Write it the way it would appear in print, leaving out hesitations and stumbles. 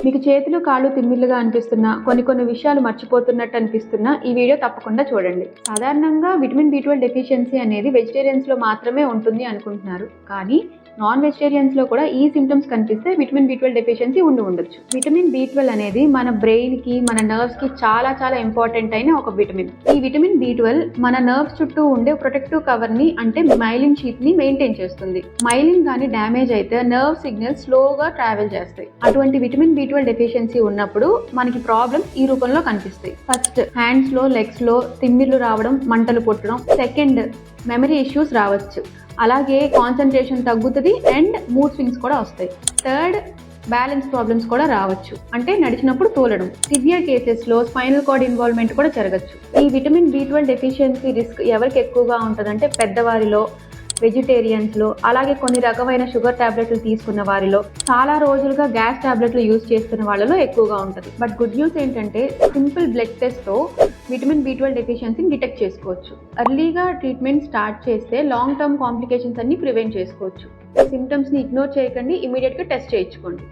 మీకు చేతులు కాళ్ళు తిమ్మిర్లుగా అనిపిస్తున్నా, కొన్ని విషయాలు మర్చిపోతున్నట్టు అనిపిస్తున్నా ఈ వీడియో తప్పకుండా చూడండి. సాధారణంగా విటమిన్ B12 డెఫిషియన్సీ అనేది వెజిటేరియన్స్ లో మాత్రమే ఉంటుంది అనుకుంటున్నారు, కానీ నాన్ వెజిటేరియన్స్ లో కూడా ఈ సిమ్టమ్స్ కనిపిస్తే విటమిన్ B12 డెఫిషియన్సీ ఉండొచ్చు. విటమిన్ B12 అనేది మన బ్రెయిన్ కి, మన నర్వ్స్ కి చాలా ఇంపార్టెంట్ అయిన ఒక విటమిన్. ఈ విటమిన్ B12 మన నర్వ్స్ చుట్టూ ఉండే ప్రొటెక్టివ్ కవర్ ని, అంటే మైలిన్ షీట్ ని మెయింటైన్ చేస్తుంది. మైలిన్ గానీ డ్యామేజ్ అయితే నర్వ్ సిగ్నల్స్ స్లోగా ట్రావెల్ చేస్తాయి. అటువంటి విటమిన్ B12 డెఫిషియన్సీ ఉన్నప్పుడు మనకి ప్రాబ్లమ్స్ ఈ రూపంలో కనిపిస్తాయి. ఫస్ట్, హ్యాండ్స్ లో, లెగ్స్ లో తిమ్మిర్లు రావడం, మంటలు పుట్టడం. సెకండ్, మెమరీ ఇష్యూస్ రావచ్చు. అలాగే కాన్సన్ట్రేషన్ తగ్గుతుంది అండ్ మూడ్ స్వింగ్స్ కూడా వస్తాయి. థర్డ్, బ్యాలెన్స్ ప్రాబ్లమ్స్ కూడా రావచ్చు, అంటే నడిచినప్పుడు తోలడం. సివియర్ కేసెస్ లో స్పైనల్ కార్డ్ ఇన్వాల్వ్మెంట్ కూడా జరగచ్చు. ఈ విటమిన్ B12 డెఫిషియన్సీ రిస్క్ ఎవరికి ఎక్కువగా ఉంటుందంటే పెద్దవారిలో, వెజిటేరియన్స్ లో, అలాగే కొన్ని రకమైన షుగర్ టాబ్లెట్లు తీసుకున్న వారిలో, చాలా రోజులుగా గ్యాస్ టాబ్లెట్లు యూజ్ చేస్తున్న వాళ్ళలో ఎక్కువగా ఉంటుంది. బట్ గుడ్ న్యూస్ ఏంటంటే సింపుల్ బ్లడ్ టెస్ట్ తో విటమిన్ B12 డెఫిషియన్సీని డిటెక్ట్ చేసుకోవచ్చు. ఎర్లీగా ట్రీట్మెంట్ స్టార్ట్ చేస్తే లాంగ్ టర్మ్ కాంప్లికేషన్స్ అన్ని ప్రివెంట్ చేసుకోవచ్చు. సిమ్టమ్స్ ని ఇగ్నోర్ చేయకండి, ఇమీడియట్ గా టెస్ట్ చేయించుకోండి.